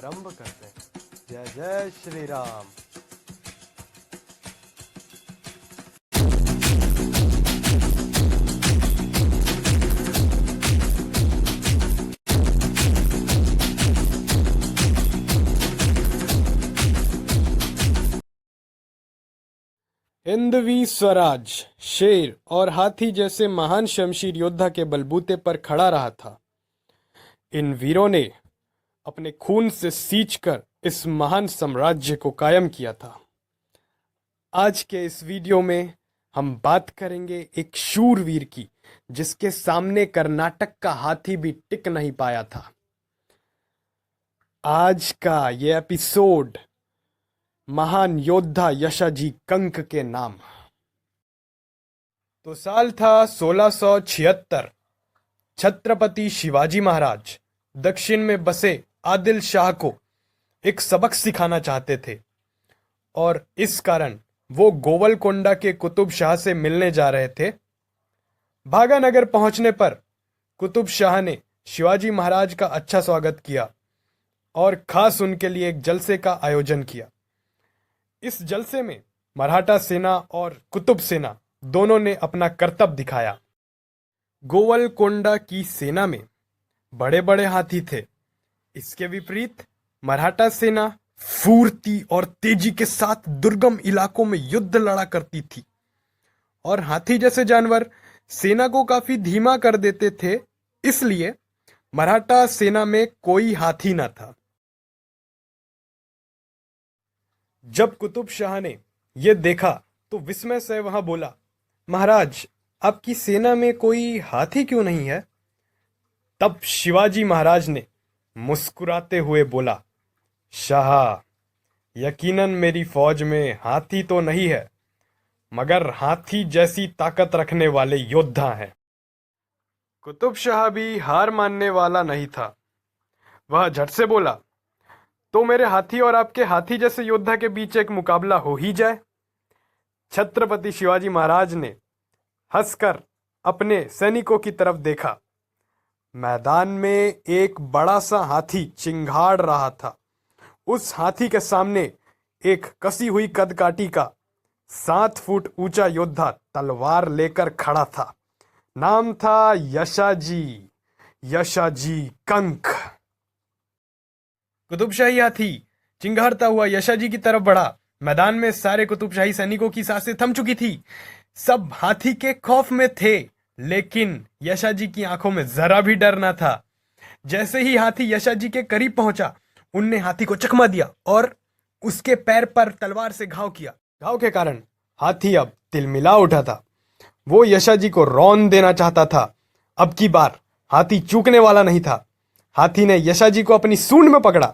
आरंभ करते हैं। जय जय श्री राम। हिंदवी स्वराज शेर और हाथी जैसे महान शमशीर योद्धा के बलबूते पर खड़ा रहा था। इन वीरों ने अपने खून से सींचकर इस महान साम्राज्य को कायम किया था। आज के इस वीडियो में हम बात करेंगे एक शूरवीर की, जिसके सामने कर्नाटक का हाथी भी टिक नहीं पाया था। आज का ये एपिसोड महान योद्धा यशाजी कंक के नाम। तो साल था 1676। छत्रपति शिवाजी महाराज दक्षिण में बसे आदिल शाह को एक सबक सिखाना चाहते थे और इस कारण वो गोवलकोंडा के कुतुब शाह से मिलने जा रहे थे। भागानगर पहुंचने पर कुतुब शाह ने शिवाजी महाराज का अच्छा स्वागत किया और खास उनके लिए एक जलसे का आयोजन किया। इस जलसे में मराठा सेना और कुतुब सेना दोनों ने अपना करतब दिखाया। गोवलकोंडा की सेना में बड़े बड़े हाथी थे। इसके विपरीत मराठा सेना फुर्ती और तेजी के साथ दुर्गम इलाकों में युद्ध लड़ा करती थी और हाथी जैसे जानवर सेना को काफी धीमा कर देते थे, इसलिए मराठा सेना में कोई हाथी न था। जब कुतुब शाह ने यह देखा तो विस्मय से वहां बोला, महाराज, आपकी सेना में कोई हाथी क्यों नहीं है? तब शिवाजी महाराज ने मुस्कुराते हुए बोला, शाह, यकीनन मेरी फौज में हाथी तो नहीं है, मगर हाथी जैसी ताकत रखने वाले योद्धा हैं। कुतुब शाह भी हार मानने वाला नहीं था। वह झट से बोला, तो मेरे हाथी और आपके हाथी जैसे योद्धा के बीच एक मुकाबला हो ही जाए। छत्रपति शिवाजी महाराज ने हंसकर अपने सैनिकों की तरफ देखा। मैदान में एक बड़ा सा हाथी चिंगाड़ रहा था। उस हाथी के सामने एक कसी हुई कदकाठी का 7 फुट ऊंचा योद्धा तलवार लेकर खड़ा था। नाम था यशाजी कंक। कुतुबशाही हाथी चिंगारता हुआ यशाजी की तरफ बढ़ा। मैदान में सारे कुतुबशाही सैनिकों की सांसें थम चुकी थी। सब हाथी के खौफ में थे, लेकिन यशाजी की आंखों में जरा भी डर न था। जैसे ही हाथी यशाजी के करीब पहुंचा, उनने हाथी को चकमा दिया और उसके पैर पर तलवार से घाव किया। घाव के कारण हाथी अब तिलमिला उठा था। वो यशाजी को रौंद देना चाहता था। अब की बार हाथी चूकने वाला नहीं था। हाथी ने यशाजी को अपनी सूंड में पकड़ा।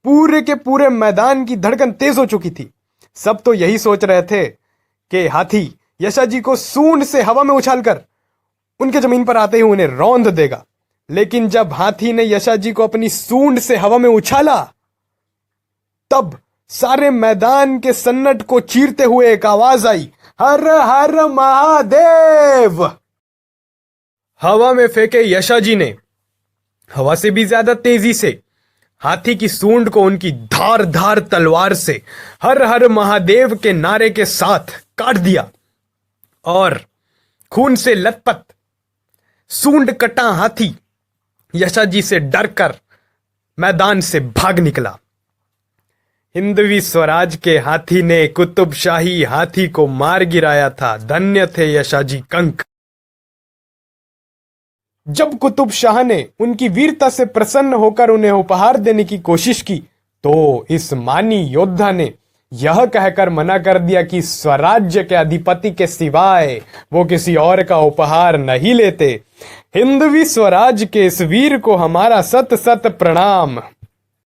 पूरे के पूरे मैदान की धड़कन तेज हो चुकी थी। सब तो यही सोच रहे थे कि हाथी यशाजी को सूंड से हवा में उछालकर उनके जमीन पर आते ही उन्हें रौंद देगा। लेकिन जब हाथी ने यशाजी को अपनी सूंड से हवा में उछाला, तब सारे मैदान के सन्नट को चीरते हुए एक आवाज आई, हर हर महादेव। हवा में फेंके यशाजी ने हवा से भी ज्यादा तेजी से हाथी की सूंड को उनकी धार धार तलवार से हर हर महादेव के नारे के साथ काट दिया और खून से लथपथ सूंड कटा हाथी यशाजी से डरकर मैदान से भाग निकला। हिंदवी स्वराज के हाथी ने कुतुबशाही हाथी को मार गिराया था। धन्य थे यशाजी कंक। जब कुतुब शाह ने उनकी वीरता से प्रसन्न होकर उन्हें उपहार देने की कोशिश की, तो इस मानी योद्धा ने यह कहकर मना कर दिया कि स्वराज्य के अधिपति के सिवाय वो किसी और का उपहार नहीं लेते। हिंदवी स्वराज के इस वीर को हमारा सत सत प्रणाम।